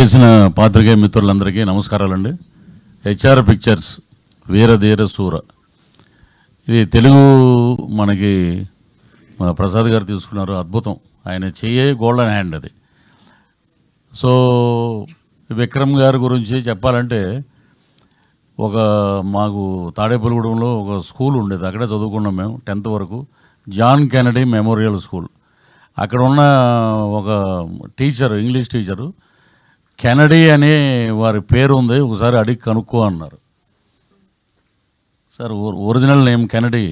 చేసిన పాత్రికేయ మిత్రులందరికీ నమస్కారాలండి. హెచ్ఆర్ పిక్చర్స్ వీరధీర శూర, ఇది తెలుగు మనకి ప్రసాద్ గారు తీసుకున్నారు. అద్భుతం, ఆయన చెయ్యే గోల్డెన్ హ్యాండ్ అది. సో విక్రమ్ గారి గురించి చెప్పాలంటే, మాకు తాడేపల్లిగూడెంలో ఒక స్కూల్ ఉండేది, అక్కడే చదువుకున్నాం మేము 10th వరకు. John Kennedy memorial school. అక్కడ ఉన్న ఒక టీచరు, ఇంగ్లీష్ టీచరు, కెనడీ అనే వారి పేరు ఉంది, ఒకసారి అడిగి కనుక్కో అన్నారు. Sir original name Kennedy.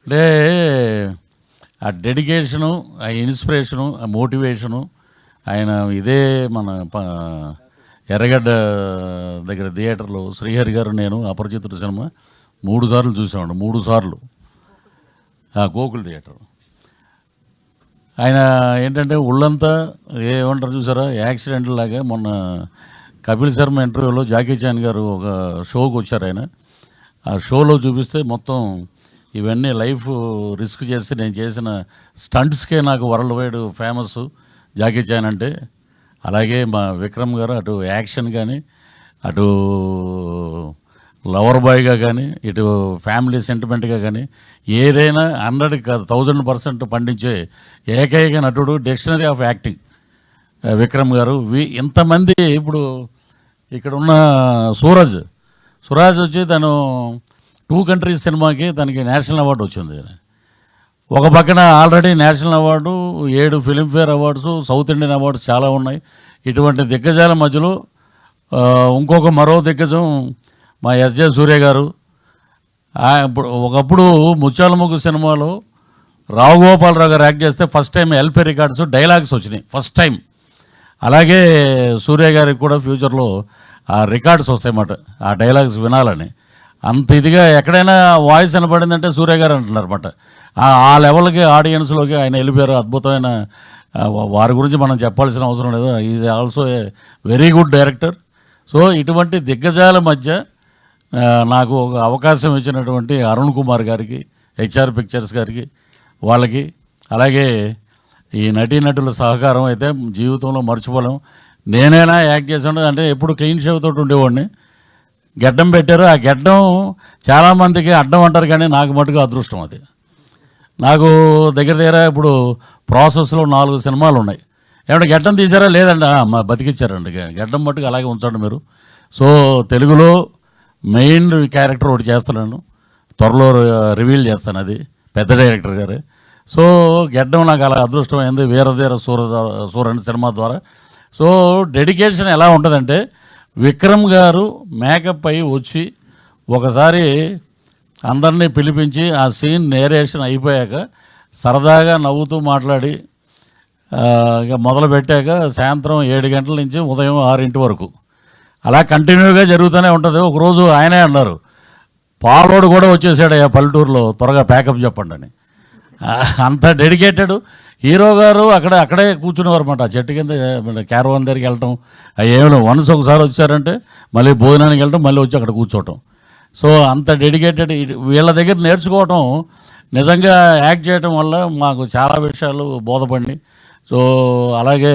అంటే ఆ డెడికేషను, ఆ ఇన్స్పిరేషను, ఆ మోటివేషను, ఆయన ఇదే మన ఎర్రగడ్డ దగ్గర థియేటర్లో శ్రీహరి గారు నేను అపరిచితుడు సినిమా 3 సార్లు చూసామండి. 3 సార్లు గోకుల్ థియేటర్. ఆయన ఏంటంటే ఒళ్ళంతా ఏమంటారు చూసారా, యాక్సిడెంట్ లాగా. మొన్న కపిల్ శర్మ ఇంటర్వ్యూలో జాకీ చాన్ గారు ఒక షోకి వచ్చారు. ఆయన ఆ షోలో చూపిస్తే మొత్తం ఇవన్నీ లైఫ్ రిస్క్ చేసి నేను చేసిన స్టంట్స్కే నాకు world wide famous Jackie Chan అంటే. అలాగే మా విక్రమ్ గారు అటు యాక్షన్ కానీ, అటు లవర్ బాయ్గా కానీ, ఇటు ఫ్యామిలీ సెంటిమెంట్గా కానీ, ఏదైనా 100కి కాదు 1000% పండించే ఏకైక నటుడు, డిక్షనరీ ఆఫ్ యాక్టింగ్ విక్రమ్ గారు. ఇంతమంది ఇప్పుడు ఇక్కడ ఉన్న సురాజ్ వచ్చి తను 2 కంట్రీస్ సినిమాకి తనకి నేషనల్ అవార్డు వచ్చింది. ఒక పక్కన already national award, 7 Filmfare awards, south Indian awards చాలా ఉన్నాయి. ఇటువంటి దిగ్గజాల మధ్యలో మరో దిగ్గజం మా ఎస్జే సూర్య గారు. ఒకప్పుడు ముత్యాలముగ్గు సినిమాలో రావు గోపాలరావు గారు యాక్ట్ చేస్తే first time LP records dialogues వచ్చినాయి, ఫస్ట్ టైం. అలాగే సూర్య గారికి కూడా ఫ్యూచర్లో ఆ రికార్డ్స్ వస్తాయన్నమాట, ఆ డైలాగ్స్ వినాలని. అంత ఇదిగా ఎక్కడైనా వాయిస్ వినపడిందంటే సూర్య గారు అంటున్నారు అన్నమాట. ఆ లెవెల్కి ఆడియన్స్లోకి ఆయన వెళ్ళిపోయారు. అద్భుతమైన వారి గురించి మనం చెప్పాల్సిన అవసరం లేదు. Is also a very good director. So ఇటువంటి దిగ్గజాల మధ్య నాకు ఒక అవకాశం ఇచ్చినటువంటి అరుణ్ కుమార్ గారికి, హెచ్ఆర్ పిక్చర్స్ గారికి, వాళ్ళకి, అలాగే ఈ నటీనటుల సహకారం అయితే జీవితంలో మర్చిపోలేం. నేనైనా యాక్ట్ చేసాను అంటే ఎప్పుడు క్లీన్ షేవ్ తోటి ఉండేవాడిని. గెడ్డం పెట్టారు, ఆ గెడ్డం చాలామందికి అడ్డం అంటారు, కానీ నాకు మటుకు అదృష్టం అది. నాకు దగ్గర ఇప్పుడు ప్రాసెస్లో 4 సినిమాలు ఉన్నాయి. ఏమంటే గెడ్డం తీసారా? లేదండి, మా బతికిచ్చారండి. గెడ్డం మటుకు అలాగే ఉంచండి మీరు. సో తెలుగులో మెయిన్ క్యారెక్టర్ ఒకటి చేస్తున్నాను, త్వరలో రివీల్ చేస్తాను, అది పెద్ద డైరెక్టర్ గారే. సో గెడ్డం నాకు అలా అదృష్టమైంది వీరధీర సూరని సినిమా ద్వారా. సో డెడికేషన్ ఎలా ఉంటుందంటే, విక్రమ్ గారు మేకప్ అయి వచ్చి ఒకసారి అందరినీ పిలిపించి ఆ సీన్ నేరేషన్ అయిపోయాక సరదాగా నవ్వుతూ మాట్లాడి ఇక మొదలు పెట్టాక సాయంత్రం 7 గంటల నుంచి ఉదయం 6 వరకు అలా కంటిన్యూగా జరుగుతూనే ఉంటుంది. ఒకరోజు ఆయనే అన్నారు, పాలోడు కూడా వచ్చేసాడు ఆ పల్లెటూరులో, త్వరగా ప్యాకప్ చెప్పండి అని. అంత డెడికేటెడ్ హీరో గారు. అక్కడే కూర్చునేవారు అన్నమాట, ఆ చెట్టు కింద క్యారవాన్ దగ్గరికి వెళ్ళటం. ఏమైనా వన్స్ ఒకసారి వచ్చారంటే మళ్ళీ భోజనానికి వెళ్ళటం, మళ్ళీ వచ్చి అక్కడ కూర్చోవటం. సో అంత డెడికేటెడ్. వీళ్ళ దగ్గర నేర్చుకోవటం, నిజంగా యాక్ట్ చేయటం వల్ల మాకు చాలా విషయాలు బోధపడి. సో అలాగే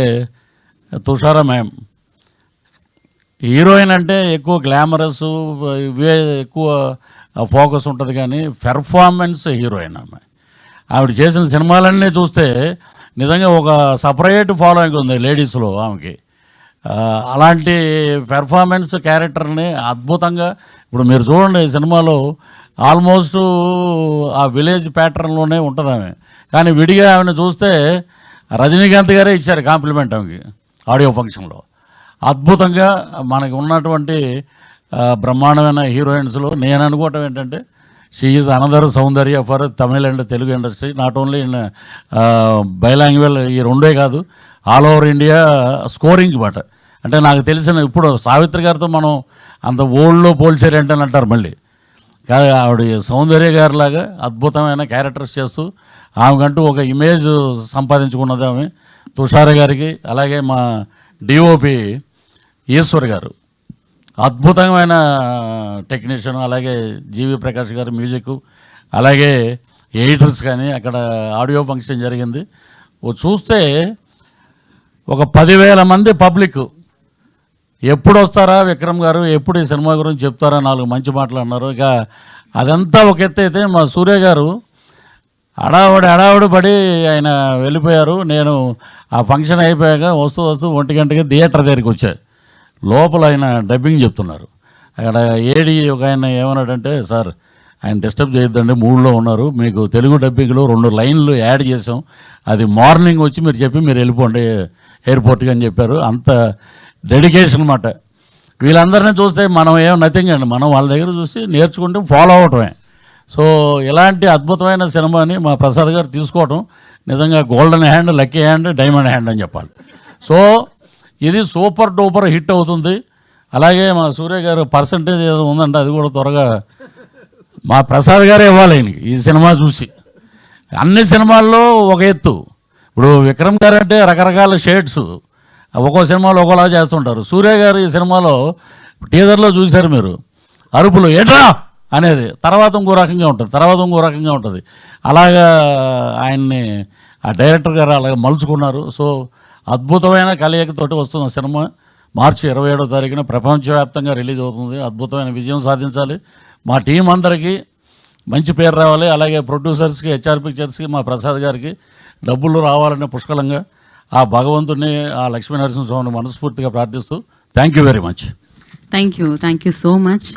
తుషారా మ్యామ్, హీరోయిన్ అంటే ఎక్కువ గ్లామరస్ ఇవే ఎక్కువ ఫోకస్ ఉంటుంది, కానీ పెర్ఫార్మెన్స్ హీరోయిన్ ఆమె. ఆవిడ చేసిన సినిమాలన్నీ చూస్తే నిజంగా ఒక సపరేట్ ఫాలోయింగ్ ఉంది లేడీస్లో ఆమెకి. అలాంటి పెర్ఫార్మెన్స్ క్యారెక్టర్ని అద్భుతంగా, ఇప్పుడు మీరు చూడండి సినిమాలో ఆల్మోస్ట్ ఆ విలేజ్ ప్యాటర్న్లోనే ఉంటుంది ఆమె. కానీ విడిగా ఆమెను చూస్తే రజనీకాంత్ గారే ఇచ్చారు కాంప్లిమెంట్ ఆమెకి ఆడియో ఫంక్షన్లో. అద్భుతంగా మనకి ఉన్నటువంటి బ్రహ్మాండమైన హీరోయిన్స్లో నేను అనుకోవటం ఏంటంటే, she is another Soundarya for Tamil and Telugu industry. Not only in బైలాంగ్వేజ్, ఈ రెండే కాదు, ఆల్ ఓవర్ ఇండియా స్కోరింగ్ మాట. అంటే నాకు తెలిసిన ఇప్పుడు సావిత్రి గారితో మనం అంత ఓల్డ్లో పోల్చారంటని అంటారు మళ్ళీ. కాదు, ఆవిడ సౌందర్య గారిలాగా అద్భుతమైన క్యారెక్టర్స్ చేస్తూ ఆమెకంటూ ఒక ఇమేజ్ సంపాదించుకున్నది ఆమె. తుషార గారికి, అలాగే మా డిఓపి ఈశ్వర్ గారు అద్భుతమైన టెక్నీషియన్, అలాగే జీవి ప్రకాష్ గారు మ్యూజిక్, అలాగే ఎడిటర్స్ కానీ. అక్కడ ఆడియో ఫంక్షన్ జరిగింది, చూస్తే ఒక 10,000 మంది పబ్లిక్ ఎప్పుడు వస్తారా విక్రమ్ గారు, ఎప్పుడు ఈ సినిమా గురించి చెప్తారా, 4 మంచి మాటలు అన్నారు. ఇక అదంతా ఒక ఎత్తు అయితే మా సూర్య గారు హడావుడి పడి ఆయన వెళ్ళిపోయారు. నేను ఆ ఫంక్షన్ అయిపోయాక వస్తూ 1 గంటకి థియేటర్ దగ్గరికి వచ్చా. లోపల ఆయన డబ్బింగ్ చెప్తున్నారు. అక్కడ ఏడి ఒక ఆయన ఏమన్నాడంటే, సార్ ఆయన డిస్టర్బ్ చేయొద్దండి, మూడ్లో ఉన్నారు, మీకు తెలుగు డబ్బింగ్లో 2 లైన్లు యాడ్ చేసాం, అది మార్నింగ్ వచ్చి మీరు చెప్పి మీరు వెళ్ళిపోండి ఎయిర్పోర్ట్కి అని చెప్పారు. అంత డెడికేషన్ అన్నమాట. వీళ్ళందరినీ చూస్తే మనం ఏం నథింగ్ అండి, మనం వాళ్ళ దగ్గర చూసి నేర్చుకుంటే ఫాలో అవటమే. సో ఇలాంటి అద్భుతమైన సినిమాని మా ప్రసాద్ గారు తీసుకోవటం నిజంగా golden hand, lucky hand, diamond hand అని చెప్పాలి. సో ఇది సూపర్ డూపర్ హిట్ అవుతుంది. అలాగే మా సూర్య గారు పర్సంటేజ్ ఏదో ఉందంటే అది కూడా త్వరగా మా ప్రసాద్ గారే ఇవ్వాలి ఆయనకి ఈ సినిమా చూసి. అన్ని సినిమాల్లో ఒక ఎత్తు. ఇప్పుడు విక్రమ్ గారు అంటే రకరకాల షేడ్స్, ఒక్కో సినిమాలో ఒకలా చేస్తుంటారు. సూర్య గారు ఈ సినిమాలో టీజర్లో చూశారు మీరు, అరుపులు ఏట్రా అనేది తర్వాత ఇంకో రకంగా ఉంటుంది, అలాగా ఆయన్ని ఆ డైరెక్టర్ గారు అలాగే మలుచుకున్నారు. సో అద్భుతమైన కలయికతోటి వస్తున్న సినిమా మార్చి 27వ తారీఖున ప్రపంచవ్యాప్తంగా రిలీజ్ అవుతుంది. అద్భుతమైన విజయం సాధించాలి. మా టీం అందరికీ మంచి పేరు రావాలి. అలాగే ప్రొడ్యూసర్స్కి, హెచ్ఆర్ పిక్చర్స్కి, మా ప్రసాద్ గారికి డబ్బులు రావాలనే పుష్కలంగా ఆ భగవంతుడిని, ఆ లక్ష్మీనరసింహస్వామిని మనస్ఫూర్తిగా ప్రార్థిస్తూ thank you very much. Thank you so much.